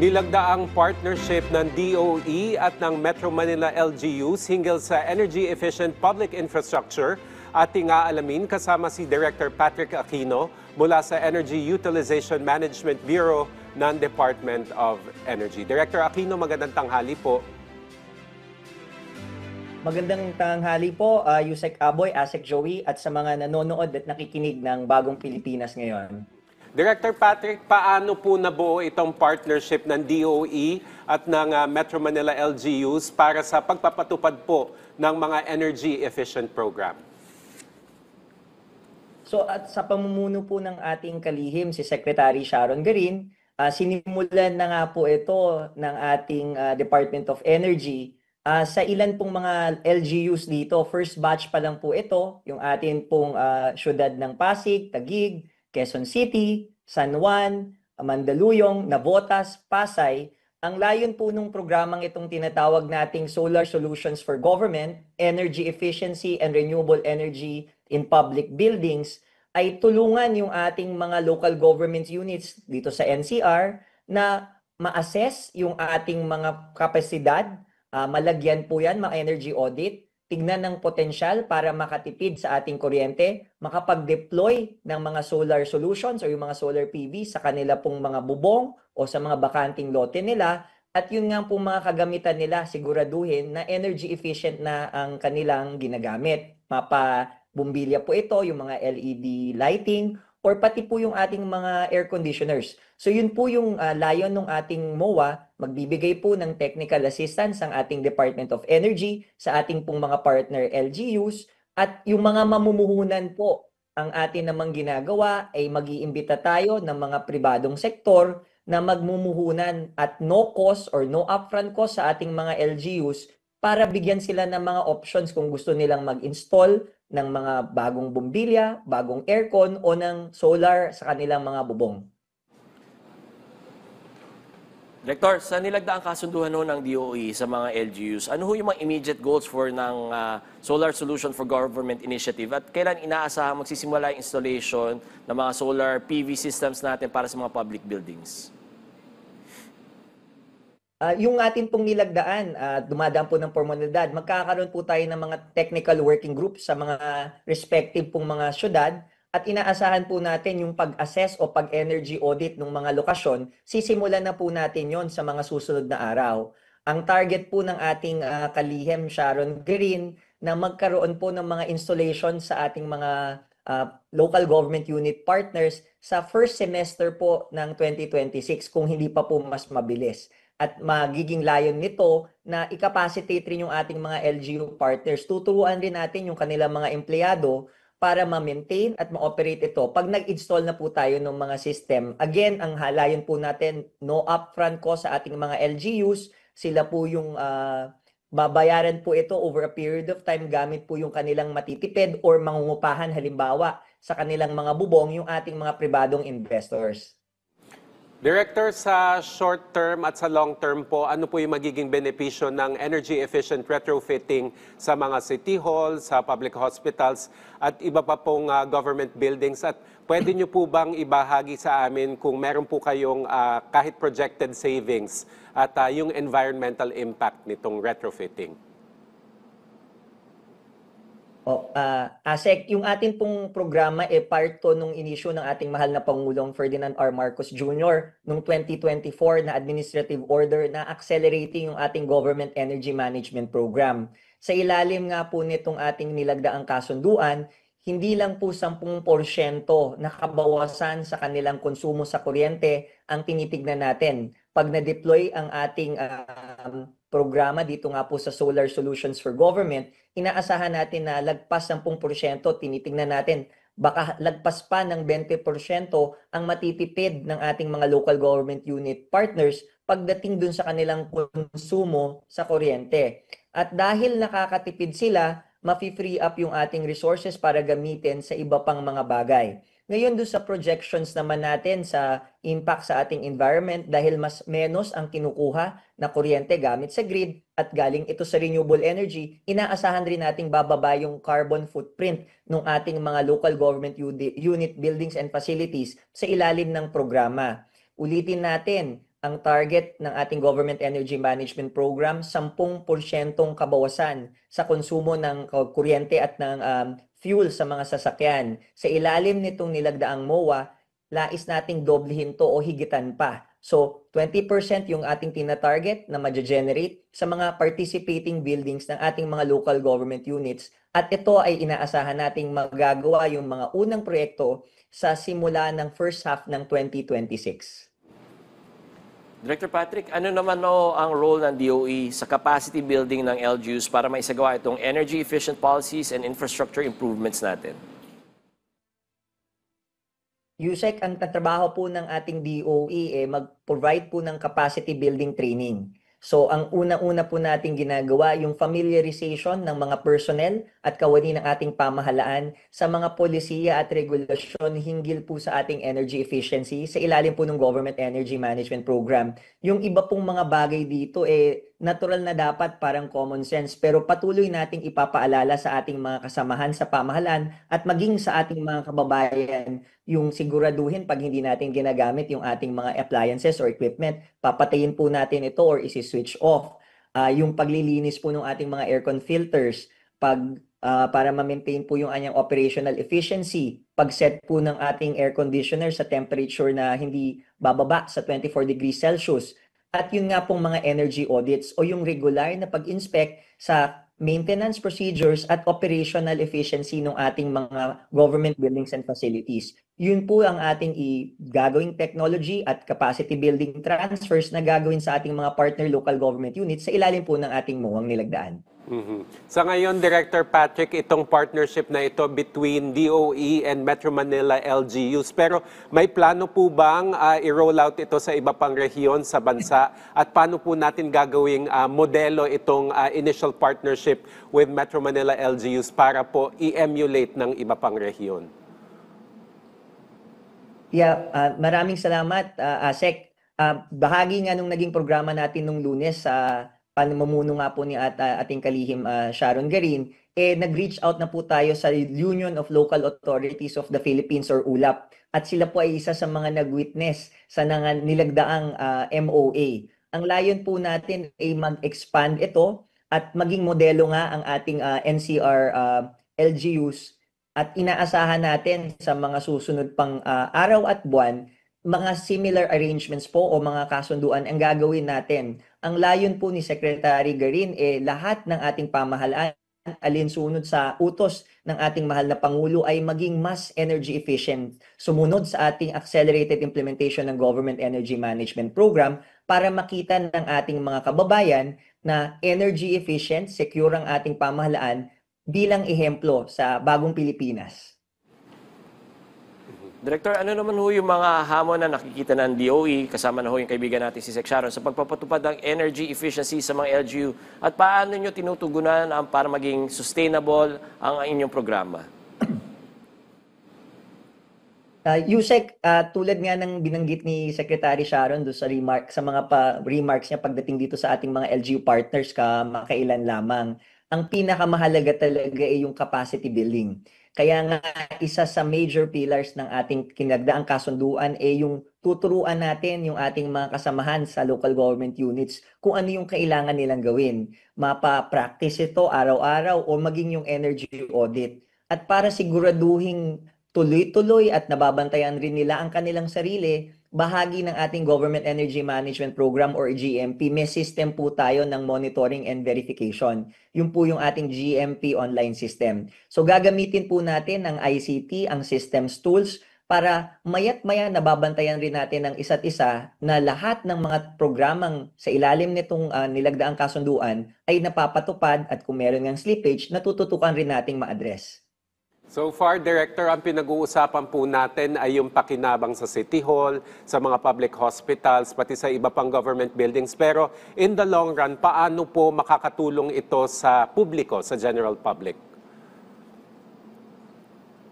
Nilagdaang partnership ng DOE at ng Metro Manila LGUs hinggil sa energy-efficient public infrastructure. Ating aalamin kasama si Director Patrick Aquino mula sa Energy Utilization Management Bureau ng Department of Energy. Director Aquino, magandang tanghali po. Magandang tanghali po, Yusek Aboy, Asek Joey, at sa mga nanonood at nakikinig ng Bagong Pilipinas ngayon. Director Patrick, paano po nabuo itong partnership ng DOE at ng Metro Manila LGUs para sa pagpapatupad po ng mga energy efficient program? So at sa pamumuno po ng ating kalihim, si Secretary Sharon Garin, sinimulan na nga po ito ng ating Department of Energy sa ilan pong mga LGUs dito. First batch pa lang po ito, yung atin pong syudad ng Pasig, Taguig, Quezon City, San Juan, Mandaluyong, Navotas, Pasay. Ang layon po ng programang itong tinatawag nating Solar Solutions for Government, Energy Efficiency and Renewable Energy in Public Buildings ay tulungan yung ating mga local government units dito sa NCR na ma-assess yung ating mga kapasidad, malagyan po yan, mga energy audit, tignan ng potensyal para makatipid sa ating kuryente, makapag-deploy ng mga solar solutions o yung mga solar PV sa kanila pong mga bubong o sa mga bakanting lote nila. At yun nga pong mga kagamitan nila, siguraduhin na energy efficient na ang kanilang ginagamit. Mapa-bumbilya po ito, yung mga LED lighting, or pati po yung ating mga air conditioners. So yun po yung layon ng ating MOA, magbibigay po ng technical assistance ang ating Department of Energy sa ating pong mga partner LGUs, at yung mga mamumuhunan po ang atin namang ginagawa ay mag-iimbita tayo ng mga pribadong sektor na magmumuhunan at no cost or no upfront cost sa ating mga LGUs para bigyan sila ng mga options kung gusto nilang mag-install ng mga bagong bumbilya, bagong aircon o ng solar sa kanilang mga bubong. Director, sa nilagdaang kasunduhan ng DOE sa mga LGUs, ano yung mga immediate goals for ng Solar Solution for Government Initiative at kailan inaasahan magsisimula yung installation ng mga solar PV systems natin para sa mga public buildings? Yung atin pong nilagdaan, dumadaan po ng formalidad, magkakaroon po tayo ng mga technical working groups sa mga respective pong mga syudad at inaasahan po natin yung pag-assess o pag-energy audit ng mga lokasyon. Sisimulan na po natin yon sa mga susunod na araw. Ang target po ng ating kalihim, Sharon Green, na magkaroon po ng mga installation sa ating mga local government unit partners sa first semester po ng 2026 kung hindi pa po mas mabilis. At magiging layon nito na i-capacitate rin yung ating mga LGU partners. Tuturuan rin natin yung kanilang mga empleyado para ma-maintain at ma-operate ito. Pag nag-install na po tayo ng mga system, again, ang halayon po natin, no upfront cost sa ating mga LGUs. Sila po yung babayaran po ito over a period of time gamit po yung kanilang matitipid or mangungupahan halimbawa sa kanilang mga bubong yung ating mga pribadong investors. Director, sa short term at sa long term po, ano po yung magiging benepisyo ng energy efficient retrofitting sa mga city halls, sa public hospitals at iba pa pong government buildings? At pwede nyo po bang ibahagi sa amin kung meron po kayong kahit projected savings at yung environmental impact nitong retrofitting? Asek, yung atin pong programa part to nung inisyo ng ating mahal na Pangulong Ferdinand R. Marcos Jr. noong 2024 na administrative order na accelerating yung ating government energy management program. Sa ilalim nga po nitong ating nilagdaang kasunduan, hindi lang po 10% nakabawasan sa kanilang konsumo sa kuryente ang tinitignan natin. Pag na-deploy ang ating programa dito nga po sa Solar Solutions for Government, inaasahan natin na lagpas 10%, tinitingnan natin, baka lagpas pa ng 20% ang matitipid ng ating mga local government unit partners pagdating dun sa kanilang konsumo sa kuryente. At dahil nakakatipid sila, ma-free up yung ating resources para gamitin sa iba pang mga bagay. Ngayon doon sa projections naman natin sa impact sa ating environment dahil mas menos ang kinukuha na kuryente gamit sa grid at galing ito sa renewable energy, inaasahan rin nating bababa yung carbon footprint ng ating mga local government unit buildings and facilities sa ilalim ng programa. Ulitin natin, ang target ng ating Government Energy Management Program, 10% kabawasan sa konsumo ng kuryente at ng fuel sa mga sasakyan. Sa ilalim nitong nilagdaang MOA, lais nating doblehin to o higitan pa. So, 20% yung ating tina-target na ma-generate sa mga participating buildings ng ating mga local government units. At ito ay inaasahan nating magagawa yung mga unang proyekto sa simula ng first half ng 2026. Director Patrick, ano naman ang role ng DOE sa capacity building ng LGUs para maisagawa itong energy efficient policies and infrastructure improvements natin? Yusek, ang tatrabaho po ng ating DOE mag-provide po ng capacity building training. So, ang una-una po nating ginagawa, yung familiarization ng mga personnel at kawani ng ating pamahalaan sa mga polisiya at regulasyon hinggil po sa ating energy efficiency sa ilalim po ng Government Energy Management Program. Yung iba pong mga bagay dito, natural na dapat parang common sense, pero patuloy nating ipapaalala sa ating mga kasamahan sa pamahalaan at maging sa ating mga kababayan yung siguraduhin pag hindi natin ginagamit yung ating mga appliances or equipment, papatayin po natin ito or isi-switch off. Yung paglilinis po ng ating mga aircon filters, para ma-maintain po yung anyang operational efficiency, pag-set po ng ating air conditioner sa temperature na hindi bababa sa 24 degrees Celsius. At yun nga pong mga energy audits o yung regular na pag-inspect sa maintenance procedures at operational efficiency ng ating mga government buildings and facilities. Yun po ang ating gagawing technology at capacity building transfers na gagawin sa ating mga partner local government units sa ilalim po ng ating MOA nilagdaan. Sa ngayon, Director Patrick, itong partnership na ito between DOE and Metro Manila LGUs. Pero may plano po bang i-roll out ito sa iba pang rehiyon sa bansa? At paano po natin gagawing modelo itong initial partnership with Metro Manila LGUs para po i-emulate ng iba pang rehiyon? Yeah, maraming salamat, Asek. Bahagi nga nung naging programa natin nung Lunes sa pamumuno nga po ni ating kalihim Sharon Garin, nag-reach out na po tayo sa Union of Local Authorities of the Philippines or ULAP. At sila po ay isa sa mga nag-witness sa nilagdaang MOA. Ang layon po natin ay mag-expand ito at maging modelo nga ang ating NCR LGUs. At inaasahan natin sa mga susunod pang araw at buwan, mga similar arrangements po o mga kasunduan ang gagawin natin. Ang layon po ni Secretary Garin, lahat ng ating pamahalaan alinsunod sa utos ng ating mahal na Pangulo ay maging mas energy efficient. Sumunod sa ating accelerated implementation ng Government Energy Management Program para makita ng ating mga kababayan na energy efficient, secure ang ating pamahalaan bilang ehemplo sa bagong Pilipinas. Director, ano naman ho yung mga hamon na nakikita ng DOE, kasama na ho yung kaibigan natin si Sec Sharon, sa pagpapatupad ng energy efficiency sa mga LGU at paano nyo tinutugunan para maging sustainable ang inyong programa? Yusek, tulad nga ng binanggit ni Secretary Sharon doon sa mga remarks niya pagdating dito sa ating mga LGU partners kamakailan lamang, ang pinakamahalaga talaga ay yung capacity building. Kaya nga isa sa major pillars ng ating kinagdaang kasunduan ay yung tuturuan natin yung ating mga kasamahan sa local government units kung ano yung kailangan nilang gawin. Mapa-practice ito araw-araw o maging yung energy audit. At para siguraduhin tuloy-tuloy at nababantayan rin nila ang kanilang sarili, bahagi ng ating Government Energy Management Program or GMP, may system po tayo ng monitoring and verification. Yun po yung ating GMP online system. So gagamitin po natin ang ICT, ang systems tools, para mayat-maya nababantayan rin natin ng isa't isa na lahat ng mga programang sa ilalim nitong nilagdaang kasunduan ay napapatupad at kung meron ngang slippage, natututukan rin nating ma-address. So far, Director, ang pinag-uusapan po natin ay yung pakinabang sa City Hall, sa mga public hospitals, pati sa iba pang government buildings. Pero in the long run, paano po makakatulong ito sa publiko, sa general public?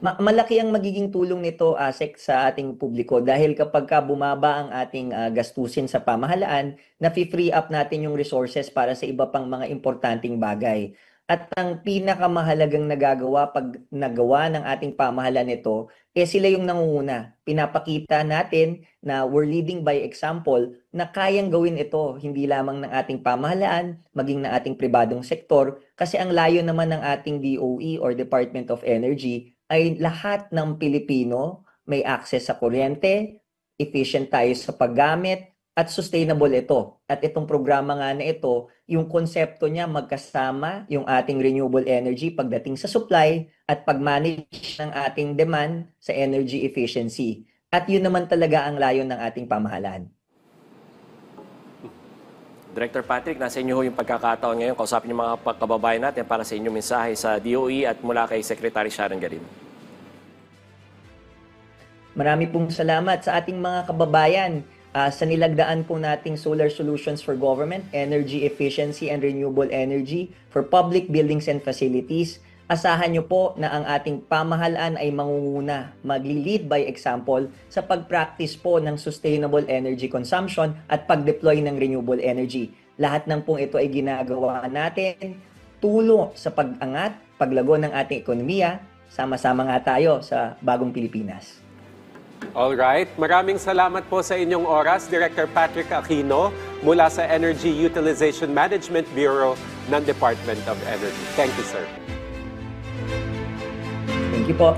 Malaki ang magiging tulong nito, Asek, sa ating publiko dahil kapag bumaba ang ating gastusin sa pamahalaan, nafi-free up natin yung resources para sa iba pang mga importanteng bagay. At ang pinakamahalagang nagagawa pag nagawa ng ating pamahalaan ito, sila yung nangunguna. Pinapakita natin na we're leading by example na kayang gawin ito, hindi lamang ng ating pamahalaan, maging ng ating pribadong sektor, kasi ang layo naman ng ating DOE or Department of Energy ay lahat ng Pilipino may access sa kuryente, efficient tayo sa paggamit, at sustainable ito. At itong programa nga na ito, yung konsepto niya magkasama yung ating renewable energy pagdating sa supply at pag-manage ng ating demand sa energy efficiency. At yun naman talaga ang layon ng ating pamahalaan. Director Patrick, nasa inyo ho yung pagkakataon ngayon. Kausapin yung mga kababayan natin para sa inyong mensahe sa DOE at mula kay Secretary Sharon Garin. Marami pong salamat sa ating mga kababayan sa nilagdaan po nating Solar Solutions for Government, Energy Efficiency and Renewable Energy for Public Buildings and Facilities. Asahan nyo po na ang ating pamahalaan ay mangunguna, mag-lead by example sa pag-practice po ng sustainable energy consumption at pag-deploy ng renewable energy. Lahat ng pong ito ay ginagawa natin tulong sa pag-angat, paglago ng ating ekonomiya. Sama-sama nga tayo sa bagong Pilipinas. Alright, maraming salamat po sa inyong oras, Director Patrick Aquino mula sa Energy Utilization Management Bureau ng Department of Energy. Thank you, sir. Thank you po.